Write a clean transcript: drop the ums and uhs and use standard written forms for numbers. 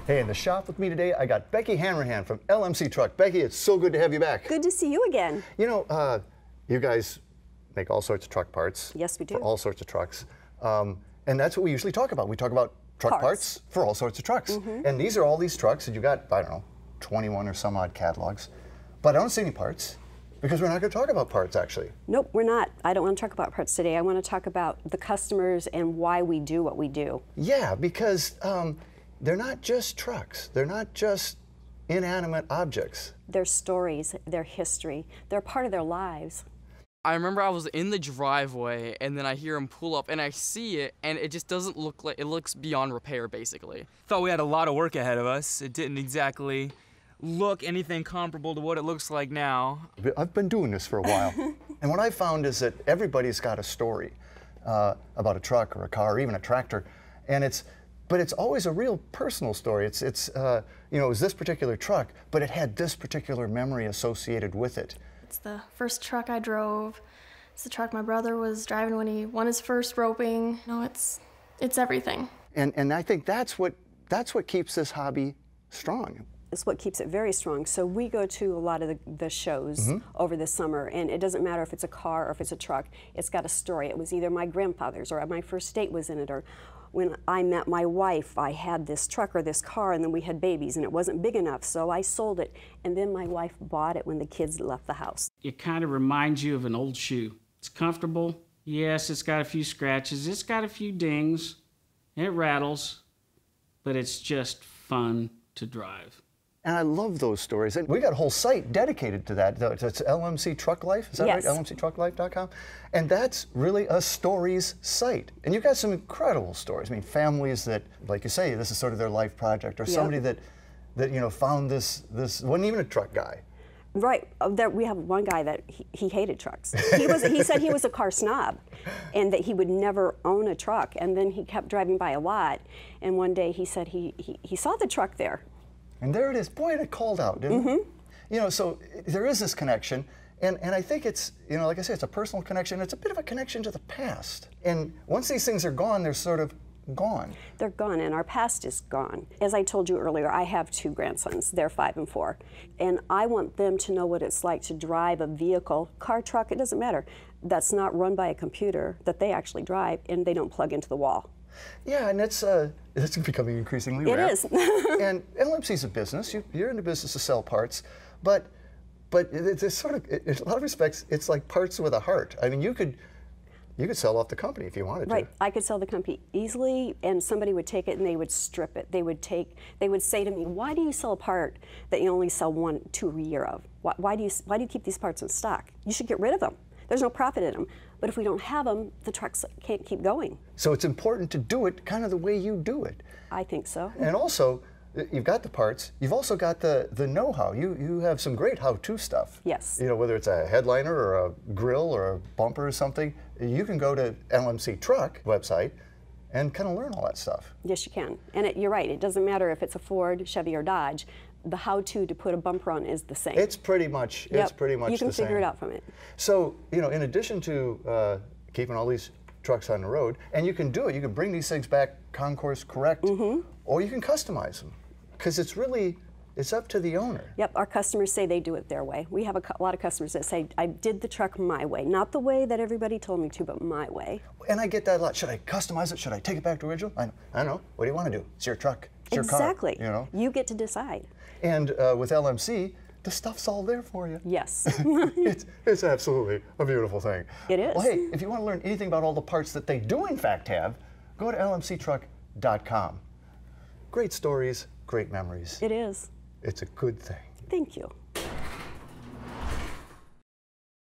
Hey, in the shop with me today, I got Becky Hanrahan from LMC Truck. Becky, it's so good to have you back. Good to see you again. You know, you guys make all sorts of truck parts. Yes, we do. For all sorts of trucks. And that's what we usually talk about. We talk about truck parts for all sorts of trucks. And these are all these trucks, and you've got, I don't know, 21 or some odd catalogs. But I don't see any parts, because we're not going to talk about parts, actually. Nope, we're not. I don't want to talk about parts today. I want to talk about the customers and why we do what we do. Yeah, because they're not just trucks. They're not just inanimate objects. Their stories, their history, they're part of their lives. I remember I was in the driveway and then I hear him pull up and I see it and it just doesn't look like, it looks beyond repair basically. Thought we had a lot of work ahead of us. It didn't exactly look anything comparable to what it looks like now. I've been doing this for a while. And what I found is that everybody's got a story about a truck or a car or even a tractor. And but it's always a real personal story. You know, it was this particular truck, but it had this particular memory associated with it. It's the first truck I drove. It's the truck my brother was driving when he won his first roping. No, it's everything. And I think that's what keeps this hobby strong. It's what keeps it very strong. So we go to a lot of the shows over the summer, and it doesn't matter if it's a car or if it's a truck, it's got a story. It was either my grandfather's or my first date was in it, or when I met my wife, I had this truck or this car, and then we had babies, and it wasn't big enough, so I sold it, and then my wife bought it when the kids left the house. It kind of reminds you of an old shoe. It's comfortable. Yes, it's got a few scratches. It's got a few dings. It rattles, but it's just fun to drive. And I love those stories. And we got a whole site dedicated to that. It's LMC Truck Life, is that Yes. right? LMCTruckLife.com. And that's really a stories site. And you've got some incredible stories. I mean, families that, like you say, this is sort of their life project, or somebody that you know, found this wasn't even a truck guy. Right. We have one guy that he hated trucks. He said he was a car snob and that he would never own a truck. And then he kept driving by a lot. And one day he said he saw the truck there. And there it is. Boy, it called out, didn't it? You know, so there is this connection. And I think it's, you know, like I say, it's a personal connection. It's a bit of a connection to the past. And once these things are gone, they're sort of gone. They're gone, and our past is gone. As I told you earlier, I have 2 grandsons. They're 5 and 4. And I want them to know what it's like to drive a vehicle, car, truck, it doesn't matter, that's not run by a computer, that they actually drive, and they don't plug into the wall. Yeah, and it's becoming increasingly rare. It is. And LMC's a business. You're in the business to sell parts, but it's sort of, in a lot of respects, it's like parts with a heart. I mean, you could sell off the company if you wanted to. Right. I could sell the company easily, and somebody would take it and they would strip it. They would say to me, "Why do you sell a part that you only sell 1, 2 a year of? Why do you keep these parts in stock? You should get rid of them. There's no profit in them. But if we don't have them, the trucks can't keep going." So it's important to do it kind of the way you do it. I think so. And also, you've got the parts. You've also got the know-how. You have some great how-to stuff. Yes. You know, whether it's a headliner or a grill or a bumper or something, you can go to LMC Truck website and kind of learn all that stuff. Yes, you can. And you're right. It doesn't matter if it's a Ford, Chevy, or Dodge. The how-to to put a bumper on is the same. It's pretty much the same. You can figure it out from it. So, you know, in addition to keeping all these trucks on the road, and you can do it, you can bring these things back concourse correct, or you can customize them, because it's up to the owner. Yep, our customers say they do it their way. We have a lot of customers that say, "I did the truck my way." Not the way that everybody told me to, but my way. And I get that a lot. Should I customize it? Should I take it back to original? I don't know. What do you want to do? It's your truck. It's your car. Exactly. You know? You get to decide. And with LMC, the stuff's all there for you. Yes. It's absolutely a beautiful thing. It is. Well, hey, if you want to learn anything about all the parts that they do in fact have, go to lmctruck.com. Great stories, great memories. It is. It's a good thing. Thank you.